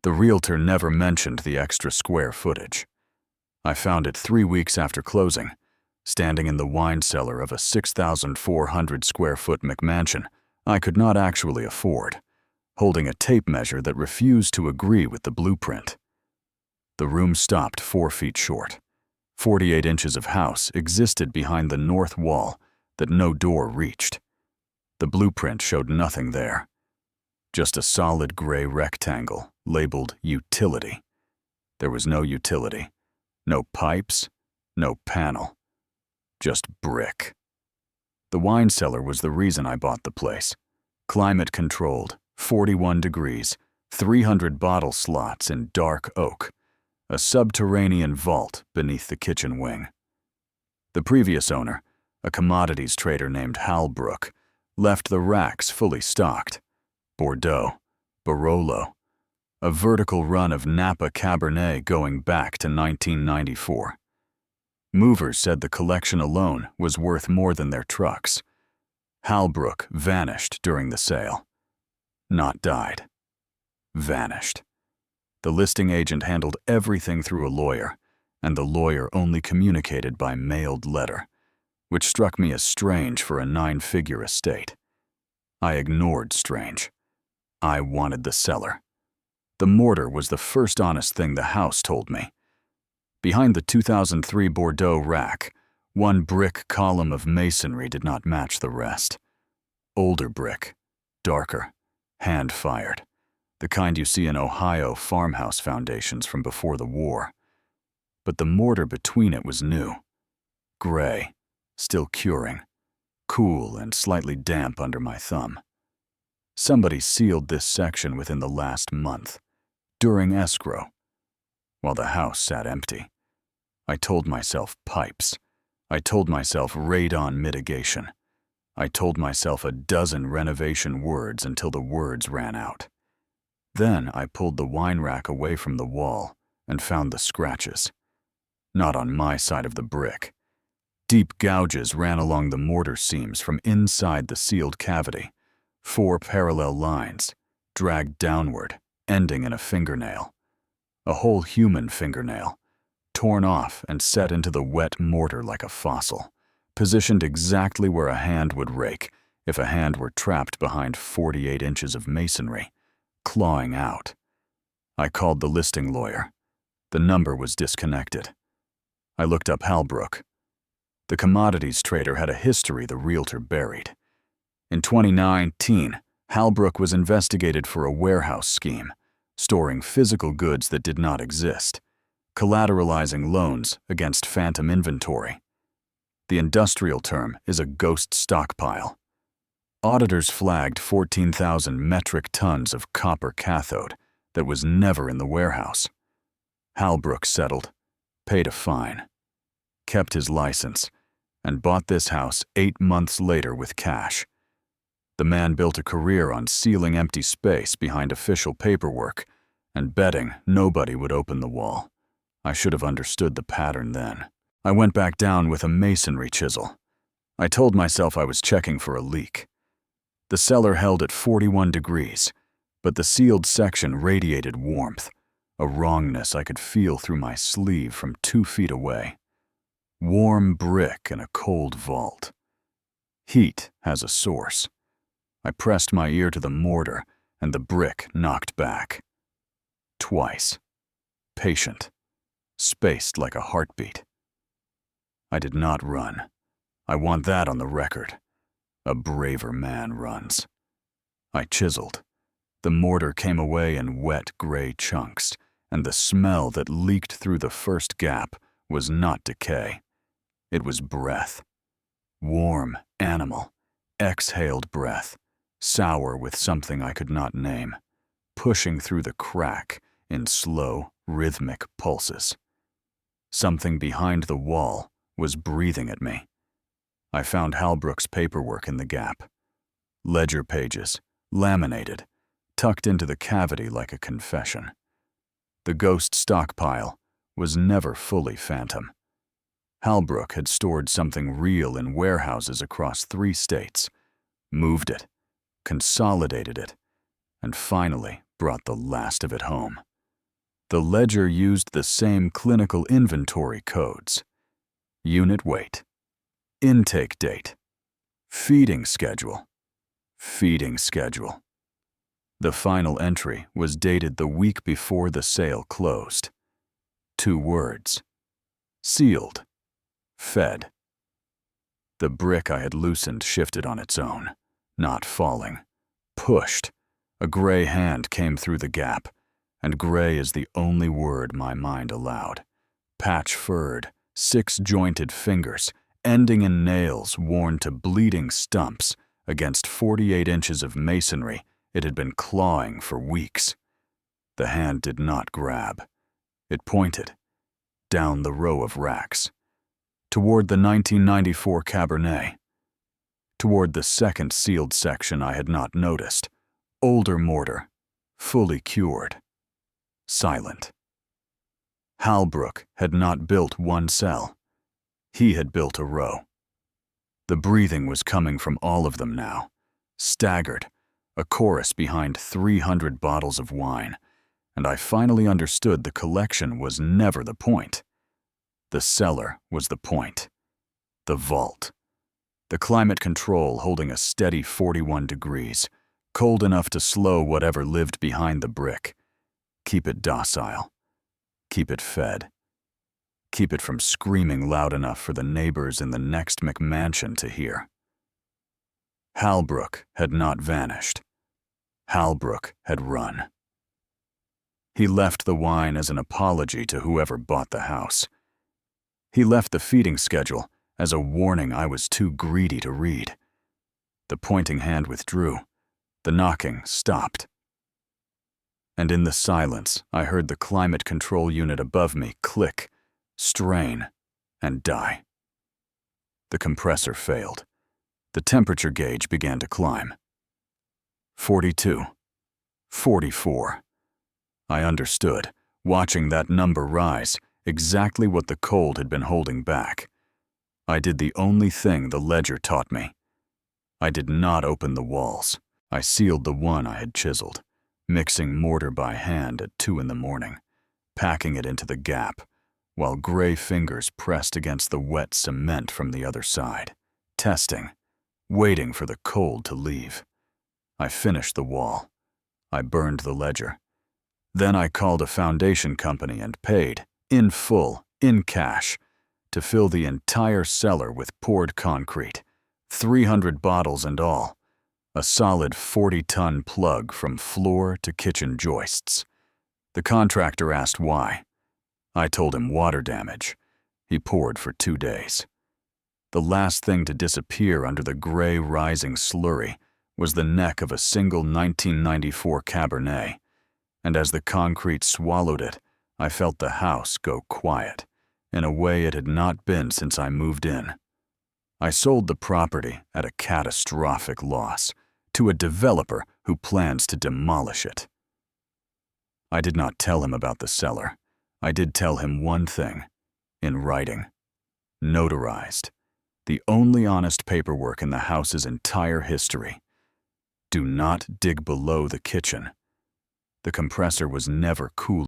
The realtor never mentioned the extra square footage. I found it 3 weeks after closing, standing in the wine cellar of a 6,400 square foot McMansion I could not actually afford, holding a tape measure that refused to agree with the blueprint. The room stopped 4 feet short. 48 inches of house existed behind the north wall that no door reached. The blueprint showed nothing there. Just a solid gray rectangle labeled utility. There was no utility, no pipes, no panel. Just brick. The wine cellar was the reason I bought the place. Climate controlled, 41 degrees, 300 bottle slots in dark oak, a subterranean vault beneath the kitchen wing. The previous owner, a commodities trader named Halbrook, left the racks fully stocked. Bordeaux, Barolo, a vertical run of Napa Cabernet going back to 1994. Movers said the collection alone was worth more than their trucks. Halbrook vanished during the sale. Not died. Vanished. The listing agent handled everything through a lawyer, and the lawyer only communicated by mailed letter, which struck me as strange for a 9-figure estate. I ignored strange. I wanted the cellar. The mortar was the first honest thing the house told me. Behind the 2003 Bordeaux rack, one brick column of masonry did not match the rest. Older brick, darker, hand-fired, the kind you see in Ohio farmhouse foundations from before the war. But the mortar between it was new. Gray, still curing, cool and slightly damp under my thumb. Somebody sealed this section within the last month, during escrow, while the house sat empty. I told myself pipes. I told myself radon mitigation. I told myself a dozen renovation words until the words ran out. Then I pulled the wine rack away from the wall and found the scratches. Not on my side of the brick. Deep gouges ran along the mortar seams from inside the sealed cavity. 4 parallel lines, dragged downward, ending in a fingernail. A whole human fingernail, torn off and set into the wet mortar like a fossil, positioned exactly where a hand would rake if a hand were trapped behind 48 inches of masonry, clawing out. I called the listing lawyer. The number was disconnected. I looked up Halbrook. The commodities trader had a history the realtor buried. In 2019, Halbrook was investigated for a warehouse scheme, storing physical goods that did not exist, collateralizing loans against phantom inventory. The industrial term is a ghost stockpile. Auditors flagged 14,000 metric tons of copper cathode that was never in the warehouse. Halbrook settled, paid a fine, kept his license, and bought this house 8 months later with cash. The man built a career on sealing empty space behind official paperwork and betting nobody would open the wall. I should have understood the pattern then. I went back down with a masonry chisel. I told myself I was checking for a leak. The cellar held at 41 degrees, but the sealed section radiated warmth, a wrongness I could feel through my sleeve from 2 feet away. Warm brick in a cold vault. Heat has a source. I pressed my ear to the mortar, and the brick knocked back. Twice. Patient. Spaced like a heartbeat. I did not run. I want that on the record. A braver man runs. I chiseled. The mortar came away in wet gray chunks, and the smell that leaked through the first gap was not decay. It was breath. Warm, animal, exhaled breath, sour with something I could not name, pushing through the crack in slow, rhythmic pulses. Something behind the wall was breathing at me. I found Halbrook's paperwork in the gap. Ledger pages, laminated, tucked into the cavity like a confession. The ghost stockpile was never fully phantom. Halbrook had stored something real in warehouses across 3 states, moved it, consolidated it, and finally brought the last of it home. The ledger used the same clinical inventory codes: unit weight, intake date, feeding schedule, feeding schedule. The final entry was dated the week before the sale closed. 2 words: sealed, fed. The brick I had loosened shifted on its own, not falling. Pushed. A gray hand came through the gap, and gray is the only word my mind allowed. Patch-furred, 6-jointed fingers, ending in nails worn to bleeding stumps against 48 inches of masonry it had been clawing for weeks. The hand did not grab. It pointed, down the row of racks, toward the 1994 Cabernet, toward the second sealed section I had not noticed. Older mortar, fully cured, silent. Halbrook had not built one cell. He had built a row. The breathing was coming from all of them now, staggered, a chorus behind 300 bottles of wine, and I finally understood the collection was never the point. The cellar was the point. The vault. The climate control holding a steady 41 degrees, cold enough to slow whatever lived behind the brick. Keep it docile. Keep it fed. Keep it from screaming loud enough for the neighbors in the next McMansion to hear. Halbrook had not vanished. Halbrook had run. He left the wine as an apology to whoever bought the house. He left the feeding schedule as a warning I was too greedy to read. The pointing hand withdrew. The knocking stopped. And in the silence, I heard the climate control unit above me click, strain, and die. The compressor failed. The temperature gauge began to climb. 42. 44. I understood, watching that number rise, exactly what the cold had been holding back. I did the only thing the ledger taught me. I did not open the walls. I sealed the one I had chiseled, mixing mortar by hand at 2 in the morning, packing it into the gap, while gray fingers pressed against the wet cement from the other side, testing, waiting for the cold to leave. I finished the wall. I burned the ledger. Then I called a foundation company and paid, in full, in cash, to fill the entire cellar with poured concrete, 300 bottles and all, a solid 40-ton plug from floor to kitchen joists. The contractor asked why. I told him water damage. He poured for 2 days. The last thing to disappear under the gray rising slurry was the neck of a single 1994 Cabernet, and as the concrete swallowed it, I felt the house go quiet, in a way it had not been since I moved in. I sold the property at a catastrophic loss to a developer who plans to demolish it. I did not tell him about the cellar. I did tell him one thing, in writing, notarized, the only honest paperwork in the house's entire history. Do not dig below the kitchen. The compressor was never cool